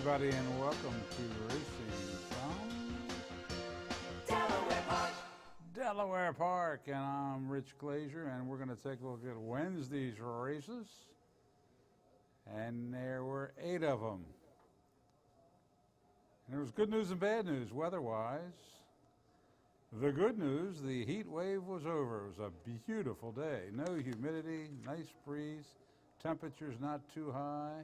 everybody, and welcome to Racing from Delaware Park. Delaware Park. And I'm Rich Glazier, and we're going to take a look at Wednesday's races. And there were 8 of them. And there was good news and bad news weather-wise. The good news, the heat wave was over. It was a beautiful day. No humidity, nice breeze, temperatures not too high.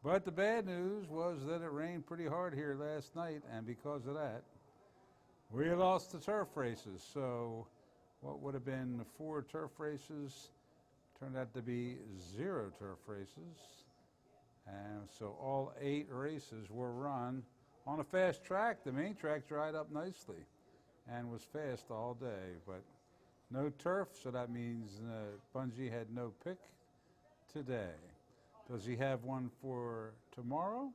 But the bad news was that it rained pretty hard here last night, and because of that, we lost the turf races. So what would have been 4 turf races turned out to be 0 turf races. And so all 8 races were run on a fast track. The main track dried up nicely and was fast all day, but no turf, so that means Bungie had no pick today. Does he have one for tomorrow?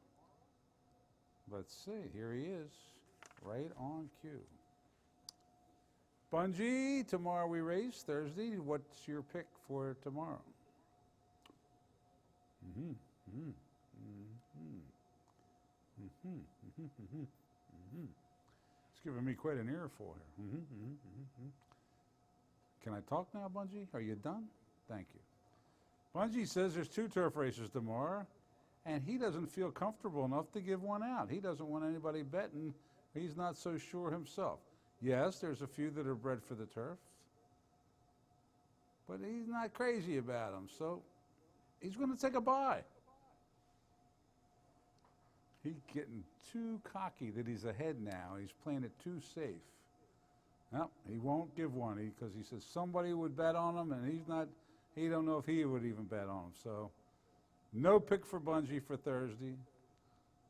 Let's see. Here he is, right on cue. Bungie, tomorrow we race, Thursday. What's your pick for tomorrow? It's giving me quite an earful here. Can I talk now, Bungie? Are you done? Thank you. Bungie says there's 2 turf races tomorrow, and he doesn't feel comfortable enough to give one out. He doesn't want anybody betting. He's not so sure himself. Yes, there's a few that are bred for the turf, but he's not crazy about them, so he's going to take a bye. He's getting too cocky that he's ahead now. He's playing it too safe. No, he won't give one because he says somebody would bet on him, and he don't know if he would even bet on him. So no pick for Bungie for Thursday.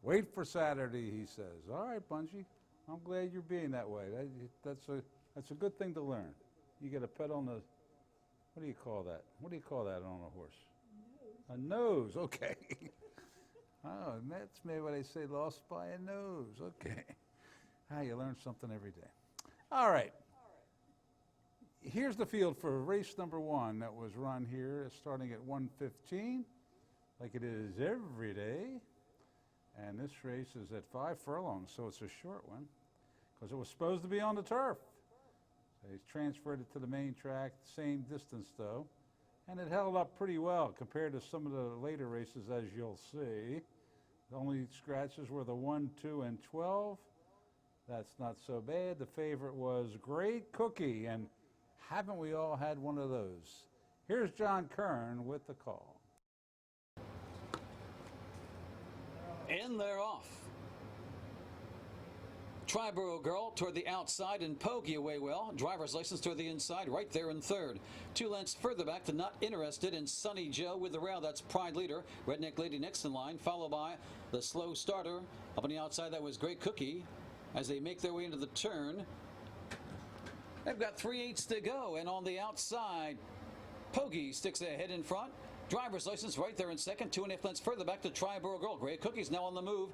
Wait for Saturday, he says. All right, Bungie, I'm glad you're being that way. That's a good thing to learn. You get a pet on the, what do you call that? What do you call that on a horse? A nose, okay. Oh, that's maybe what they say, lost by a nose. Okay. You learn something every day. All right. Here's the field for race number 1 that was run here, starting at 1:15, like it is every day. And this race is at 5 furlongs, so it's a short one, because it was supposed to be on the turf. So he's transferred it to the main track, same distance though, and it held up pretty well compared to some of the later races, as you'll see. The only scratches were the 1, 2, and 12. That's not so bad. The favorite was Great Cookie, and haven't we all had one of those? Here's John Kern with the call. And they're off. Triborough Girl toward the outside and Pogey away well. Driver's license toward the inside, right there in third. 2 lengths further back to Not Interested and Sunny Joe with the rail. That's Pride Leader. Redneck Lady next in line, followed by the slow starter. Up on the outside, that was Great Cookie as they make their way into the turn. They've got 3/8 to go, and on the outside, Pogey sticks ahead in front. Driver's license right there in second. 2.5 lengths further back to Triborough Girl. Great Cookie's now on the move.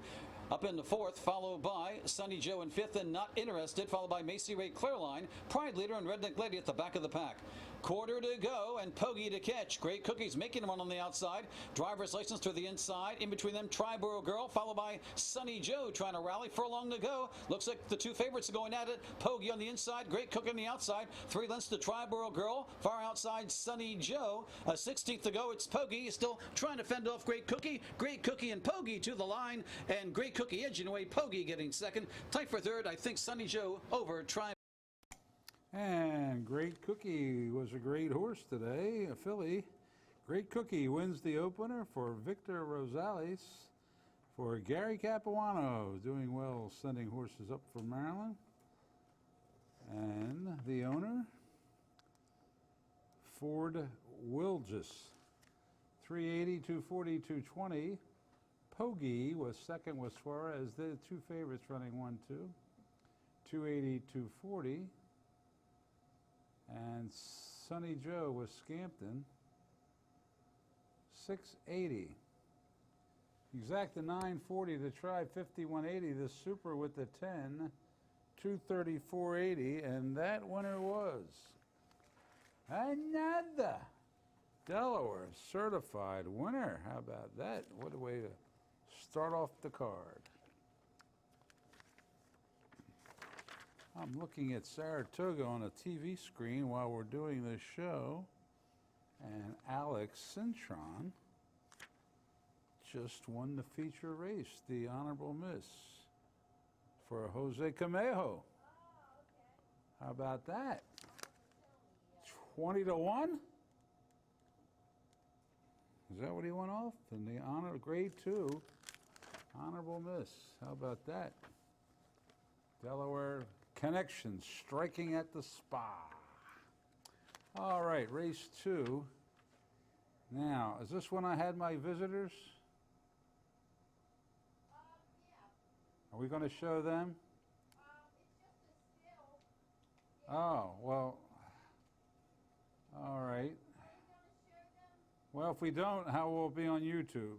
Up in the fourth, followed by Sunny Joe in fifth, and Not Interested, followed by Macy Ray Clearline, Pride Leader, and Redneck Lady at the back of the pack. Quarter to go, and Pogey to catch. Great Cookies making a run on the outside. Driver's license to the inside. In between them, Triborough Girl, followed by Sunny Joe trying to rally. Furlong to go. Looks like the 2 favorites are going at it. Pogey on the inside, Great Cookie on the outside. 3 lengths to Triborough Girl. Far outside, Sunny Joe. A 16th to go. It's Pogey still trying to fend off Great Cookie. Great Cookie and Pogey to the line, and Great Cookie edging away. Pogey getting second. Tight for third. I think Sunny Joe over Triborough. And Great Cookie was a great horse today, a filly. Great Cookie wins the opener for Victor Rosales for Gary Capuano, doing well sending horses up from Maryland. And the owner, Ford Wilgis, 380, 240, 220. Pogey was second with Suarez. The 2 favorites running 1, 2. 280, 240. And Sunny Joe was Scampton, 680. Exacta 940 to try 5180. The super with the 10, 234.80, and that winner was another Delaware certified winner. How about that? What a way to start off the card. I'm looking at Saratoga on a TV screen while we're doing this show, and Alex Cintron just won the feature race, the Honorable Miss, for Jose Camejo. How about that? 20 to 1? Is that what he went off? In the honor grade 2, Honorable Miss. How about that? Delaware Connection striking at the spa. All right, race 2. Now, is this when I had my visitors? Are we going to show them? Oh, well, all right. Well, if we don't, how will it be on YouTube?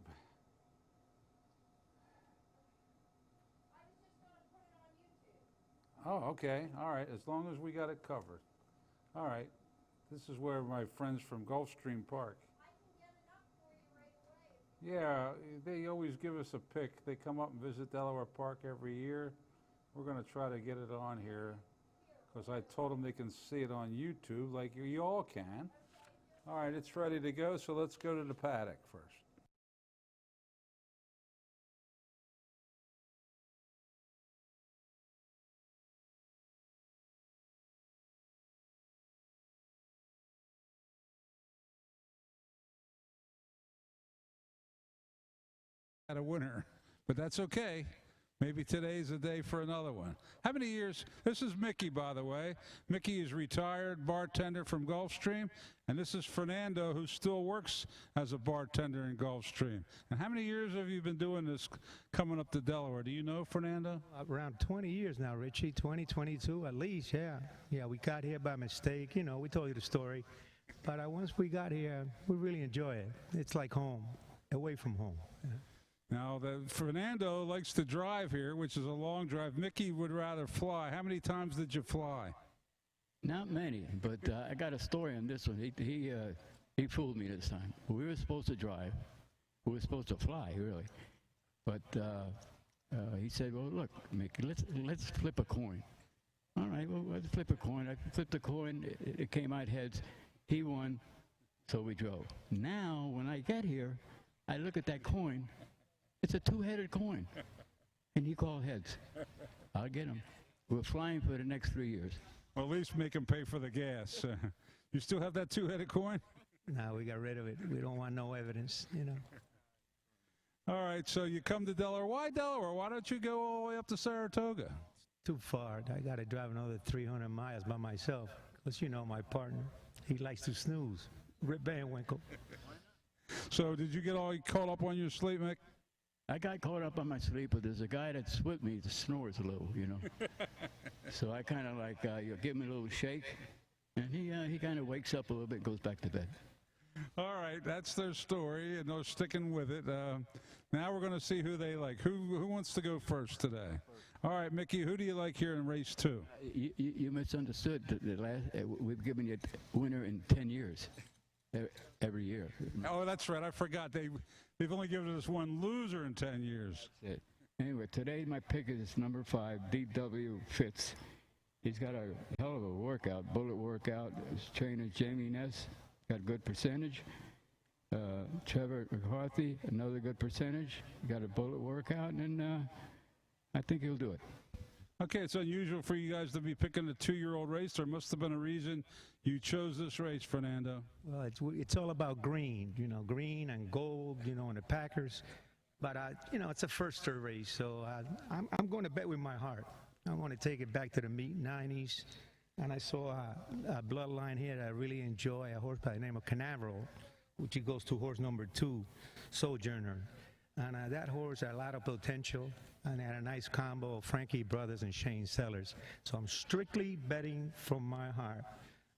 Oh, okay, all right, as long as we got it covered. All right, this is where my friends from Gulfstream Park. Yeah, they always give us a pick. They come up and visit Delaware Park every year. We're going to try to get it on here because I told them they can see it on YouTube like you all can. All right, it's ready to go, so let's go to the paddock first. Had a winner, but that's okay. Maybe today's the day for another one. How many years? This is Mickey, by the way. Mickey is retired bartender from Gulfstream, and this is Fernando, who still works as a bartender in Gulfstream. And how many years have you been doing this coming up to Delaware? Do you know, Fernando? Around 20 years now, Richie. 20, 22 at least, yeah. Yeah, we got here by mistake. You know, we told you the story. But once we got here, we really enjoy it. It's like home, away from home. Yeah. Now, Fernando likes to drive here, which is a long drive. Mickey would rather fly. How many times did you fly? Not many, but I got a story on this one. He fooled me this time. We were supposed to drive. We were supposed to fly, really. But he said, well, look, Mickey, let's flip a coin. All right, well, let's flip a coin. I flipped the coin. It came out heads. He won, so we drove. Now, when I get here, I look at that coin. It's a two-headed coin. And he called heads. I'll get him. We're flying for the next 3 years. Well, at least make him pay for the gas. You still have that two-headed coin? No, we got rid of it. We don't want no evidence, you know. All right, so you come to Delaware. Why Delaware? Why don't you go all the way up to Saratoga? Too far. I got to drive another 300 miles by myself. Because, you know, my partner, he likes to snooze. Rip Van Winkle. So did you get all caught up on your sleep, Mick? I got caught up on my sleep, but there's a guy that's with me that snores a little, you know. So I kind of like, you give him a little shake, and he kind of wakes up a little bit and goes back to bed. All right, that's their story, and they're sticking with it. Now we're going to see who they like. Who wants to go first today? All right, Mickey, who do you like here in race 2? You misunderstood. The last we've given you a winner in 10 years. Every year. Oh, that's right. I forgot. They've only given us one loser in 10 years. That's it. Anyway, today my pick is number 5, D.W. Fitz. He's got a hell of a workout, bullet workout. His trainer, Jamie Ness, got a good percentage. Trevor McCarthy, another good percentage. Got a bullet workout, and I think he'll do it. Okay, it's unusual for you guys to be picking a 2-year-old race. There must have been a reason you chose this race, Fernando. Well, it's all about green, you know, green and gold, you know, and the Packers. But, you know, it's a first-year race, so I'm going to bet with my heart. I want to take it back to the mid-'90s. And I saw a bloodline here that I really enjoy, a horse by the name of Canaveral, which he goes to horse number 2, Sojourner. And that horse had a lot of potential, and had a nice combo of Frankie Brothers and Shane Sellers. So I'm strictly betting from my heart.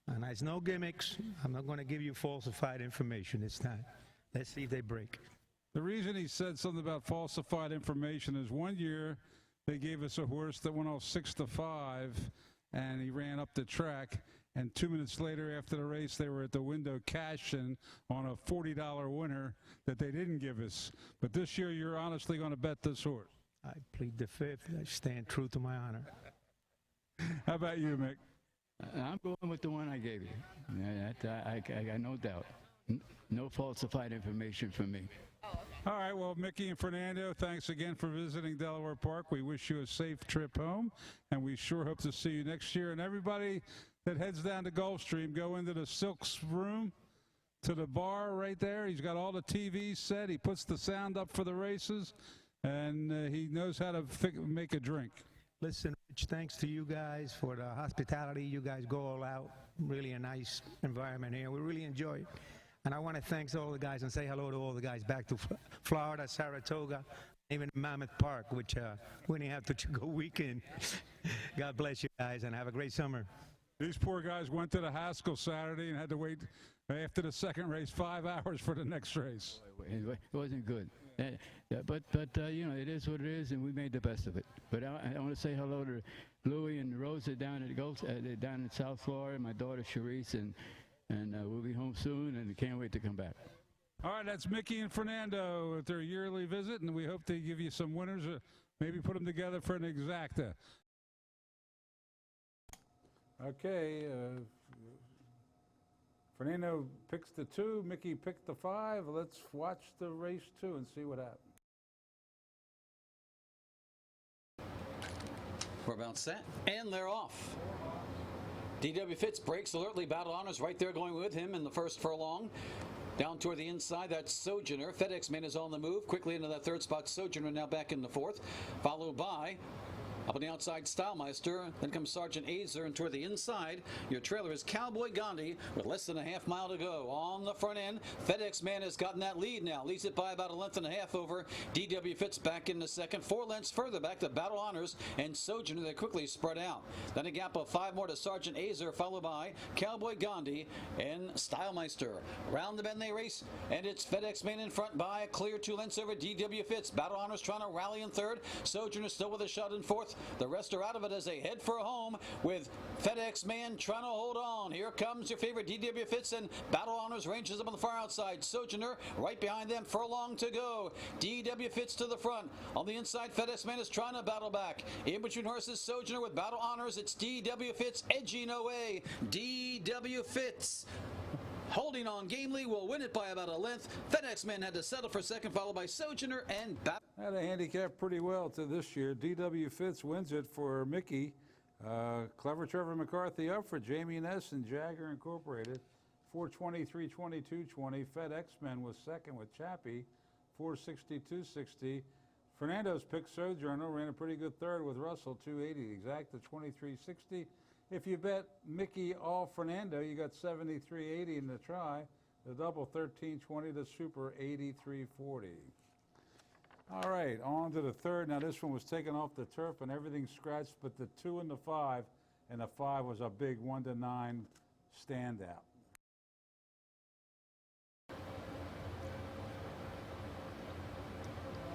And there's no gimmicks. I'm not going to give you falsified information this time. Let's see if they break. The reason he said something about falsified information is one year they gave us a horse that went off 6-5, and he ran up the track, And 2 minutes later, after the race, they were at the window cashing on a $40 winner that they didn't give us. But this year, you're honestly going to bet this horse. I plead the fifth. I stand true to my honor. How about you, Mick? I'm going with the one I gave you. I got no doubt. No falsified information from me. All right, well, Mickey and Fernando, thanks again for visiting Delaware Park. We wish you a safe trip home, and we sure hope to see you next year. And everybody that heads down to Gulfstream, go into the Silks room, to the bar right there. He's got all the TVs set. He puts the sound up for the races, and he knows how to make a drink. Listen, Rich, thanks to you guys for the hospitality. You guys go all out. Really a nice environment here. We really enjoy it. And I want to thank all the guys and say hello to all the guys back to Florida, Saratoga, even Mammoth Park, which we didn't have to go weekend. God bless you guys and have a great summer. These poor guys went to the Haskell Saturday and had to wait after the second race 5 hours for the next race. It wasn't good. But you know, it is what it is, and we made the best of it. But I want to say hello to Louie and Rosa down down in South Florida, my daughter Sharice, and we'll be home soon, and can't wait to come back. All right, that's Mickey and Fernando at their yearly visit, and we hope they give you some winners, maybe put them together for an exacta. Okay, Fernando picks the 2, Mickey picked the 5. Let's watch the race 2 and see what happens. We're about set, and they're off. D.W. Fitz breaks alertly. Battle Honors right there going with him in the first furlong. Down toward the inside, that's Sojourner. FedEx Man is on the move. Quickly into that third spot. Sojourner now back in the fourth. Followed by, up on the outside, Stylmeister. Then comes Sergeant Azer, and toward the inside, your trailer is Cowboy Gandhi with less than a half mile to go. On the front end, FedEx Man has gotten that lead now. Leads it by about a length and a half over D.W. Fitz back in the second. 4 lengths further back to Battle Honors and Sojourner. They quickly spread out. Then a gap of 5 more to Sergeant Azer, followed by Cowboy Gandhi and Stylmeister. Round the bend they race, and it's FedEx Man in front by a clear 2 lengths over D.W. Fitz. Battle Honors trying to rally in third. Sojourner still with a shot in fourth. The rest are out of it as they head for home with FedEx Man trying to hold on. Here comes your favorite D.W. Fitz, and Battle Honors ranges up on the far outside. Sojourner right behind them, furlong to go. D.W. Fitz to the front. On the inside, FedEx Man is trying to battle back. In between horses, Sojourner with Battle Honors. It's D.W. Fitz edging away. D.W. Fitz holding on gamely, will win it by about a length. FedEx Man had to settle for second, followed by Sojourner and Battle. Had a handicap pretty well to this year. D.W. Fitz wins it for Mickey. Clever Trevor McCarthy up for Jamie Ness and Jagger Incorporated. 423, 22, 20. FedEx Man was second with Chappie. 462, 60. Fernando's pick Sojourner ran a pretty good third with Russell, 280. Exact to 23.60. If you bet Mickey all Fernando, you got 73.80 in the try. The double 13.20, the super 83.40. All right, on to the third. Now this one was taken off the turf and everything scratched, but the 2 and the 5, and the 5 was a big 1-9 standout.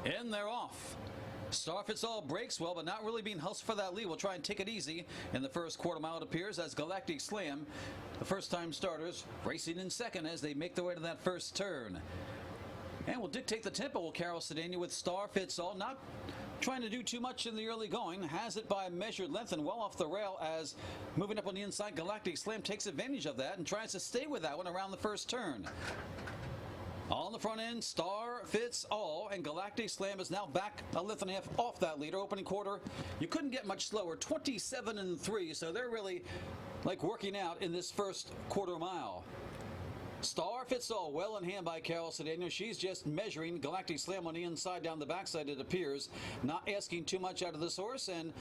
And they're off. Star Fits All breaks well, but not really being hustled for that lead. We'll try and take it easy in the first quarter mile, it appears, as Galactic Slam, the first-time starters, racing in second as they make their way to that first turn. And will dictate the tempo will Carol Cedeno with Star Fits All, not trying to do too much in the early going, has it by a measured length and well off the rail as moving up on the inside, Galactic Slam takes advantage of that and tries to stay with that one around the first turn. On the front end, Star Fits All, and Galactic Slam is now back a length and a half off that leader. Opening quarter, you couldn't get much slower, 27-3, so they're really like working out in this first quarter mile. Star Fits All, well in hand by Carol Cedeno. She's just measuring. Galactic Slam on the inside, down the backside, it appears. Not asking too much out of this horse, and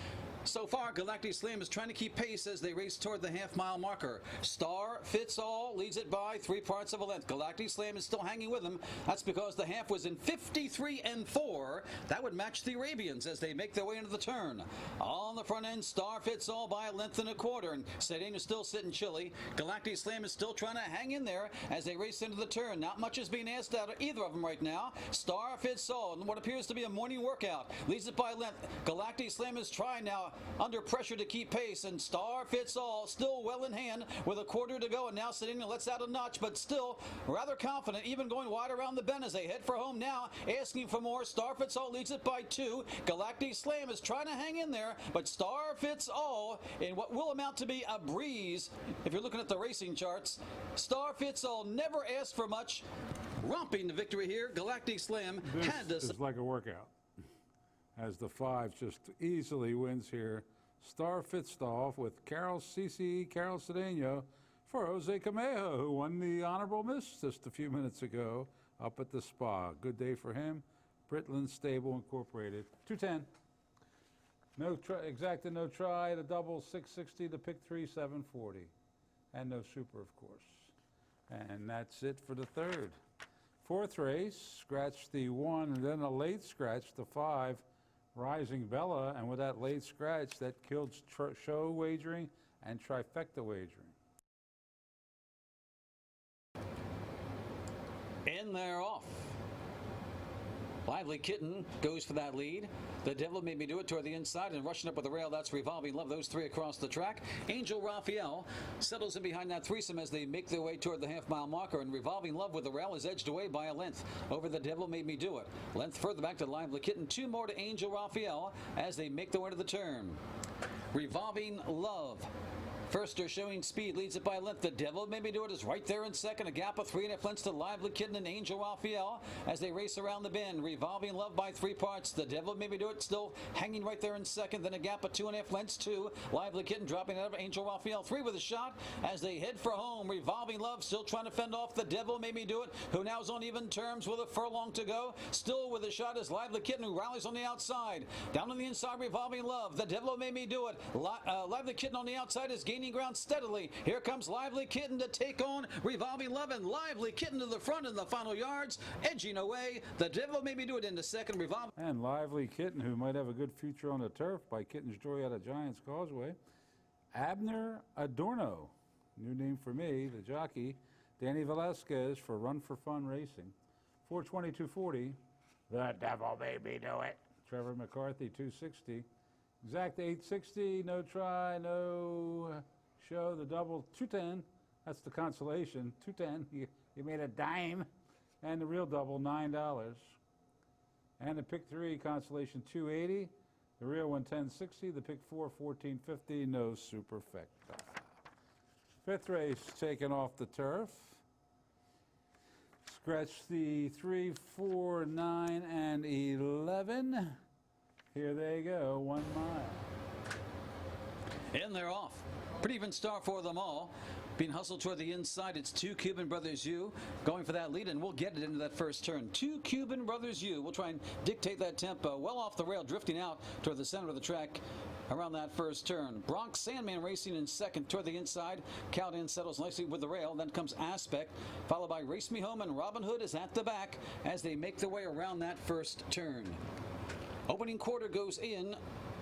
so far, Galactic Slam is trying to keep pace as they race toward the half-mile marker. Star Fits All leads it by 3 parts of a length. Galactic Slam is still hanging with him. That's because the half was in 53-4. That would match the Arabians as they make their way into the turn. On the front end, Star Fits All by a length and a quarter, and Cedeno is still sitting chilly. Galactic Slam is still trying to hang in there as they race into the turn. Not much is being asked out of either of them right now. Star Fits All, in what appears to be a morning workout, leads it by a length. Galactic Slam is trying now. under pressure to keep pace, and Star Fits All still well in hand with a quarter to go, and now sitting and lets out a notch, but still rather confident, even going wide around the bend as they head for home now, asking for more. Star Fits All leads it by 2. Galactic Slam is trying to hang in there, but Star Fits All in what will amount to be a breeze if you're looking at the racing charts. Star Fits All never asked for much, romping the victory here. Galactic Slam had to... This is like a workout, as the 5 just easily wins here. Star Fits All with Carol Cedeno for Jose Camejo, who won the honorable miss just a few minutes ago up at the Spa. Good day for him. Britland Stable Incorporated. 210. No exacta, no try. The double 660. The pick 3 740, and no super, of course. And that's it for the third. Fourth race, scratch the 1, and then a late scratch, the 5, Rising Bella, and with that late scratch, that killed show wagering and trifecta wagering. In there, off. Lively Kitten goes for that lead. The Devil Made Me Do It toward the inside, and rushing up with the rail, that's Revolving Love. Those 3 across the track. Angel Raphael settles in behind that threesome as they make their way toward the half-mile marker, and Revolving Love with the rail is edged away by a length over The Devil Made Me Do It. Length further back to Lively Kitten. 2 more to Angel Raphael as they make their way to the turn. Revolving Love. Firster showing speed, leads it by a length. The Devil Made Me Do It is right there in second. A gap of 3.5 lengths to Lively Kitten and Angel Raphael as they race around the bend. Revolving Love by 3 parts. The Devil Made Me Do It still hanging right there in second. Then a gap of 2.5 lengths to Lively Kitten, dropping out of Angel Raphael. 3 with a shot as they head for home. Revolving Love still trying to fend off The Devil Made Me Do It, who now is on even terms with a furlong to go. Still with a shot is Lively Kitten, who rallies on the outside. Down on the inside, Revolving Love. The Devil Made Me Do It. Lively Kitten on the outside is gaining ground steadily. Here comes Lively Kitten to take on Revolving Love, and Lively Kitten to the front in the final yards, edging away. The Devil Made Me Do It into second. Revolving. And Lively Kitten, who might have a good future on the turf by Kitten's Joy out of Giants Causeway. Abner Adorno, new name for me, the jockey. Danny Velasquez for Run for Fun Racing. 422.40. The Devil Made Me Do It. Trevor McCarthy, 260. Exact 860, no try, no show. The double 210, that's the consolation. 210, you made a dime. And the real double, $9. And the pick 3 consolation, 280. The real one, 1060. The pick 4, 1450. No superfecta. Fifth race taken off the turf. Scratch the 3, 4, 9, and 11. Here they go, 1 mile. And they're off. Pretty even start for them all. Being hustled toward the inside, it's 2 Cuban Brothers U going for that lead, and we'll get it into that first turn. 2 Cuban Brothers U. We'll try and dictate that tempo. Well off the rail, drifting out toward the center of the track around that first turn. Bronx Sandman racing in second toward the inside. Cowden settles nicely with the rail. Then comes Aspect, followed by Race Me Home, and Robin Hood is at the back as they make their way around that first turn. Opening quarter goes in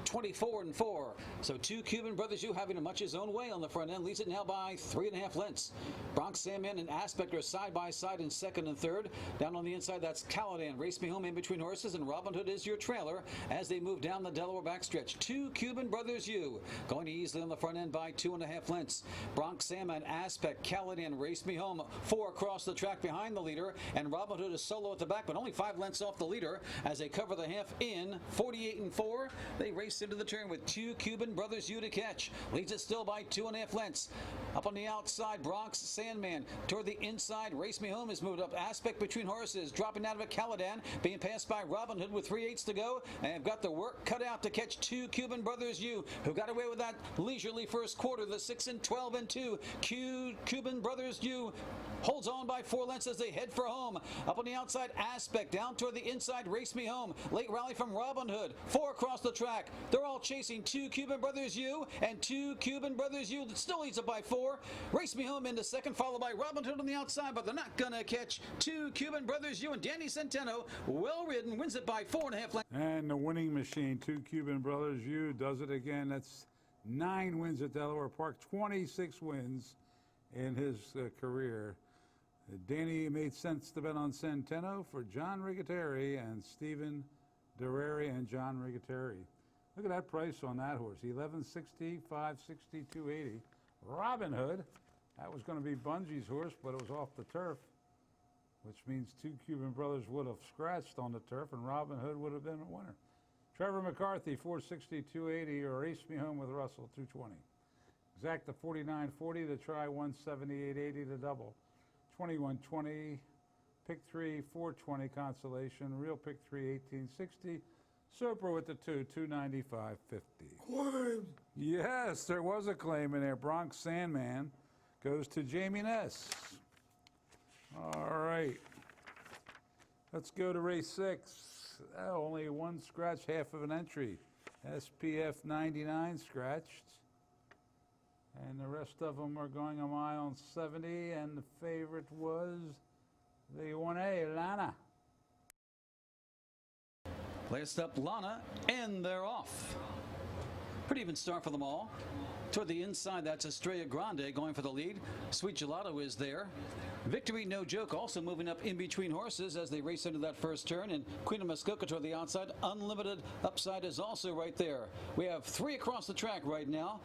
24-4. So 2 Cuban Brothers U having a much his own way on the front end, leads it now by 3.5 lengths. Bronx Sandman and Aspect are side by side in second and third. Down on the inside, that's Caladan. Race Me Home in between horses, and Robin Hood is your trailer as they move down the Delaware backstretch. 2 Cuban Brothers U going easily on the front end by 2.5 lengths. Bronx Sandman, Aspect, Caladan, Race Me Home, 4 across the track behind the leader, and Robin Hood is solo at the back, but only 5 lengths off the leader as they cover the half in 48-4. They race into the turn with 2 Cuban Brothers U to catch. Leads it still by 2.5 lengths. Up on the outside, Bronx Sandman. Toward the inside, Race Me Home is moved up. Aspect between horses, dropping out of a Caladan, being passed by Robin Hood with 3/8 to go, and have got the work cut out to catch 2 Cuban Brothers U, who got away with that leisurely first quarter. The 6 and 12 and 2. Cuban Brothers U holds on by 4 lengths as they head for home. Up on the outside, Aspect. Down toward the inside, Race Me Home. Late rally from Robin Hood. 4 across the track. They're all chasing 2 Cuban Brothers U, and 2 Cuban Brothers U that still leads it by 4. Race Me Home into second, followed by Robin Hood on the outside, but they're not going to catch 2 Cuban Brothers U, and Danny Centeno, well ridden, wins it by 4.5 lengths. And the winning machine, 2 Cuban Brothers U, does it again. That's 9 wins at Delaware Park, 26 wins in his career. Danny made sense to bet on Centeno for John Rigateri and Stephen Dureri and John Rigateri. Look at that price on that horse. 1160, 560, 280. Robin Hood. That was going to be Bungie's horse, but it was off the turf, which means two Cuban brothers would have scratched on the turf, and Robin Hood would have been a winner. Trevor McCarthy, 460, 280, or Race Me Home with Russell, 220. Exacta 49.40 to try, 178.80 to double. 21.20, pick 3, 420 consolation. Real pick 3, 18.60. Super with the 2, 295.50. Yes, there was a claim in there. Bronx Sandman goes to Jamie Ness. All right. Let's go to race 6. Only one scratch, half of an entry. SPF 99 scratched. And the rest of them are going a mile and 70, and the favorite was the 1A, Lana. Last up, Lana, and they're off. Pretty even start for them all. Toward the inside, that's Estrella Grande going for the lead. Sweet Gelato is there. Victory No Joke also moving up in between horses as they race into that first turn. And Queen of Muskoka toward the outside. Unlimited Upside is also right there. We have 3 across the track right now.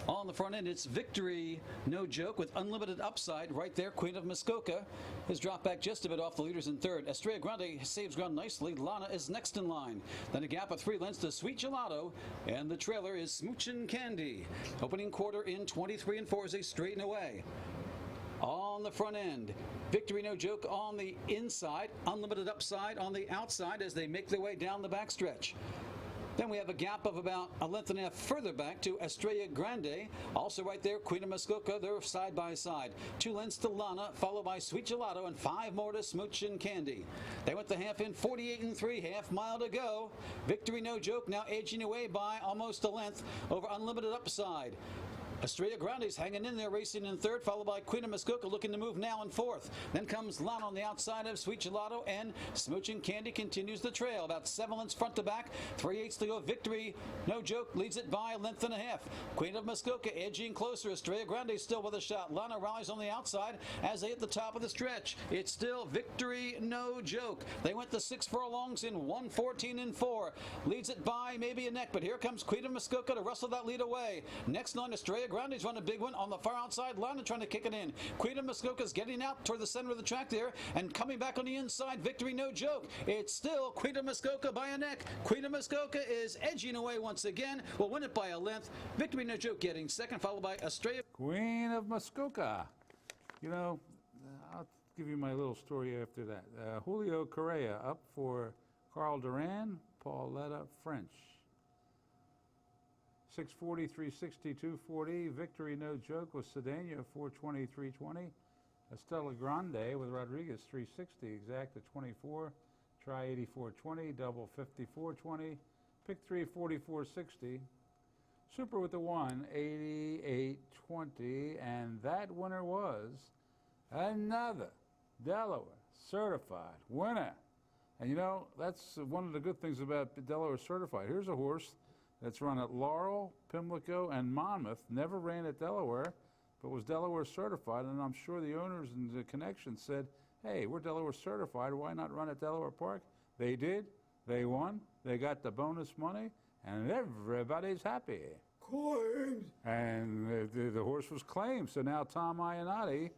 On the front end, it's Victory No Joke with Unlimited Upside right there. Queen of Muskoka has dropped back just a bit off the leaders in third. Estrella Grande saves ground nicely. Lana is next in line. Then a gap of 3 lengths to Sweet Gelato. And the trailer is Smoochin' Candy. Opening quarter in 23 4 as they straighten away. On the front end, Victory No Joke on the inside. Unlimited Upside on the outside as they make their way down the backstretch. Then we have a gap of about a length and a half further back to Estrella Grande. Also right there, Queen of Muskoka. They're side by side. 2 lengths to Lana, followed by Sweet Gelato, and 5 more to Smoochin' Candy. They went the half in 48 3, half mile to go. Victory No Joke now edging away by almost a length over Unlimited Upside. Estrella Grande's hanging in there, racing in third, followed by Queen of Muskoka looking to move now in fourth. Then comes Lana on the outside of Sweet Gelato, and Smoochin' Candy continues the trail. About 7 lengths front to back, 3/8 to go. Victory No Joke leads it by a length and a half. Queen of Muskoka edging closer. Estrella Grande still with a shot. Lana rallies on the outside as they hit the top of the stretch. It's still Victory No Joke. They went the 6 furlongs in 1:14 4. Leads it by maybe a neck, but here comes Queen of Muskoka to wrestle that lead away. Next line, Estrella Grande's run a big one on the far outside. Lana trying to kick it in. Queen of Muskoka's getting out toward the center of the track there and coming back on the inside. Victory No Joke. It's still Queen of Muskoka by a neck. Queen of Muskoka is edging away once again. Will win it by a length. Victory No Joke getting second, followed by Estrella. Queen of Muskoka. You know, I'll give you my little story after that. Julio Correa up for Carl Duran, Pauletta French. 640, 360, 240. Victory No Joke with Cedeno, 420, 320. Estella Grande with Rodriguez, 360. Exacta 24. Try 84.20. Double 54.20. Pick 3, 44.60. Super with the 1, 88.20. And that winner was another Delaware certified winner. And you know, that's one of the good things about Delaware certified. Here's a horse that's run at Laurel, Pimlico, and Monmouth. Never ran at Delaware, but was Delaware certified. And I'm sure the owners and the connections said, hey, we're Delaware certified. Why not run at Delaware Park? They did. They won. They got the bonus money, and everybody's happy. Claimed. And the horse was claimed. So now Tom Ionati,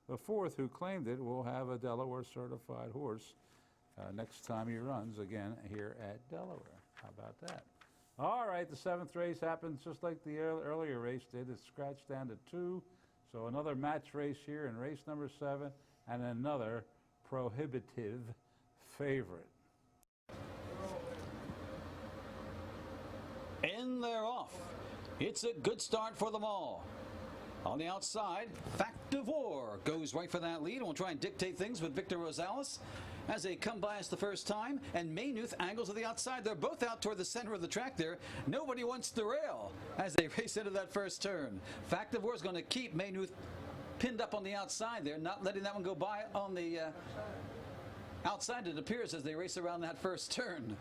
the 4th who claimed it, will have a Delaware certified horse next time he runs again here at Delaware. How about that? All right, the 7th race happens just like the earlier race did. It's scratched down to 2. So another match race here in race number 7 and another prohibitive favorite. And they're off. It's a good start for them all. On the outside, Fact of War goes right for that lead and will try and dictate things with Victor Rosales as they come by us the first time. And Maynooth angles to the outside. They're both out toward the center of the track there. Nobody wants to rail as they race into that first turn. Fact of War is going to keep Maynooth pinned up on the outside there, not letting that one go by on the outside, it appears, as they race around that first turn.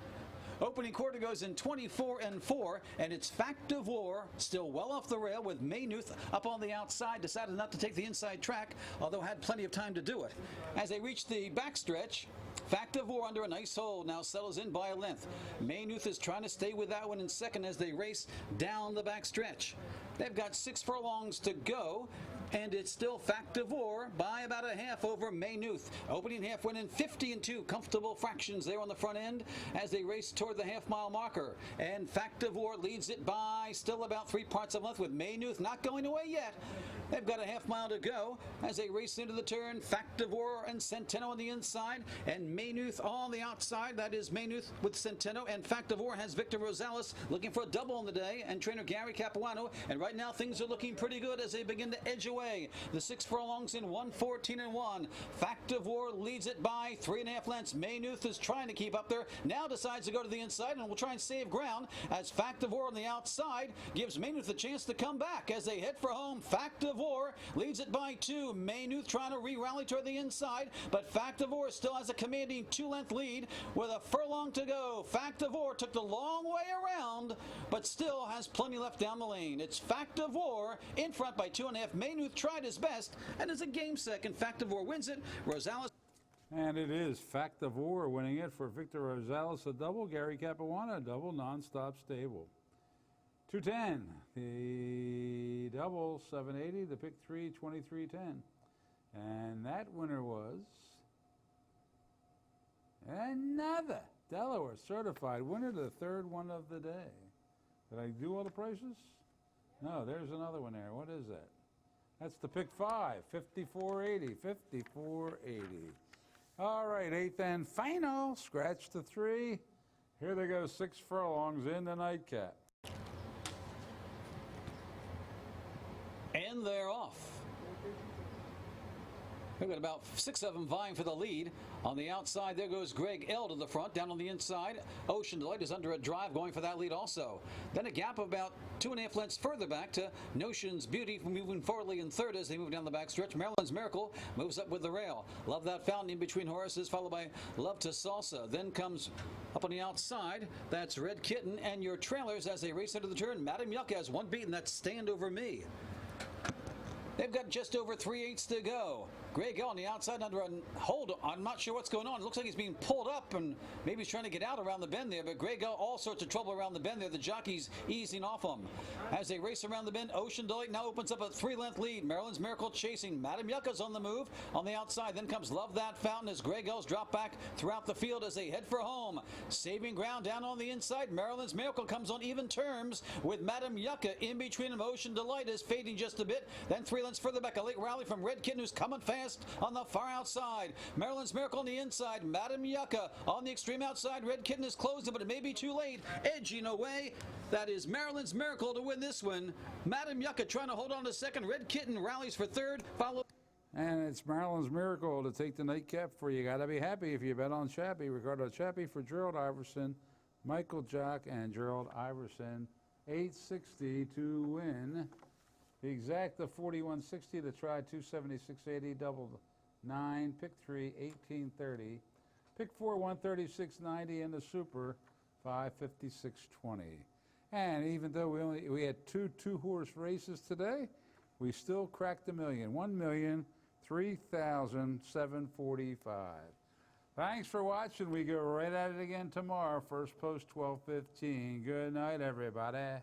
Opening quarter goes in 24 4, and it's Fact of War still well off the rail with Maynooth up on the outside. Decided not to take the inside track, although had plenty of time to do it. As they reach the backstretch, Fact of War under a nice hold, now settles in by a length. Maynooth is trying to stay with that one in second as they race down the back stretch. They've got 6 furlongs to go, and it's still Fact of War by about a half over Maynooth. Opening half winning 50 and 2 comfortable fractions there on the front end as they race toward the half-mile marker. And Fact of War leads it by still about 3 parts of a length, with Maynooth not going away yet. They've got a half mile to go as they race into the turn. Fact of War and Centeno on the inside, and Maynooth on the outside. That is Maynooth with Centeno, and Fact of War has Victor Rosales looking for a double on the day, and trainer Gary Capuano. And right now things are looking pretty good as they begin to edge away. The 6 furlongs in 1:14 and 1. Fact of War leads it by 3.5 lengths. Maynooth is trying to keep up there. Now decides to go to the inside and will try and save ground as Fact of War on the outside gives Maynooth a chance to come back as they head for home. Fact of War leads it by 2. Maynooth trying to re-rally toward the inside, but Fact of War still has a commanding 2-length lead with a furlong to go. Fact of War took the long way around, but still has plenty left down the lane. It's Fact of War in front by 2.5. Maynooth tried his best and is a game second. Fact of War wins it. Rosales. And it is Fact of War winning it for Victor Rosales, a double. Gary Capuano, a double. Non-stop stable. 210, the double 780, the pick 3 2310. And that winner was another Delaware certified winner, the 3rd one of the day. Did I do all the prices? No, there's another one there. What is that? That's the pick 5, 5480, 5480. All right, 8th and final, scratch the 3. Here they go, 6 furlongs in the nightcap. And they're off. We've got about 6 of them vying for the lead. On the outside, there goes Greg L to the front. Down on the inside, Ocean Delight is under a drive going for that lead also. Then a gap of about 2.5 lengths further back to Notion's Beauty, moving forwardly in third as they move down the back stretch. Maryland's Miracle moves up with the rail. Love That Fountain in between horses, followed by Love to Salsa. Then comes up on the outside, that's Red Kitten, and your trailers as they race into the turn. Madam Yucca has one beaten, that's Stand Over Me. They've got just over 3/8 to go. Greg L on the outside under a hold. I'm not sure what's going on. It looks like he's being pulled up and maybe he's trying to get out around the bend there, but Greg L all sorts of trouble around the bend there. The jockey's easing off him. As they race around the bend, Ocean Delight now opens up a 3-length lead. Maryland's Miracle chasing. Madam Yucca's on the move. On the outside, then comes Love That Fountain as Greg L's drop back throughout the field as they head for home. Saving ground down on the inside. Maryland's Miracle comes on even terms with Madam Yucca in between them. Ocean Delight is fading just a bit. Then 3 lengths further back, a late rally from Red Kitten, who's coming fast on the far outside. Maryland's Miracle on the inside. Madam Yucca on the extreme outside. Red Kitten is closing, but it may be too late. Edging away. That is Maryland's Miracle to win this one. Madam Yucca trying to hold on to second. Red Kitten rallies for third. Followed. And it's Maryland's Miracle to take the nightcap for you. Got to be happy if you bet on Chappie. Ricardo Chappie for Gerald Iverson, Michael Jock, and Gerald Iverson. 860 to win. The exact, the 4160, the try 276.80, double 9, pick 3 1830, pick 4 136.90, and the super 556.20. And even though we had two horse races today, we still cracked the million. 1,003,745. Thanks for watching. We go right at it again tomorrow. First post 12:15. Good night, everybody.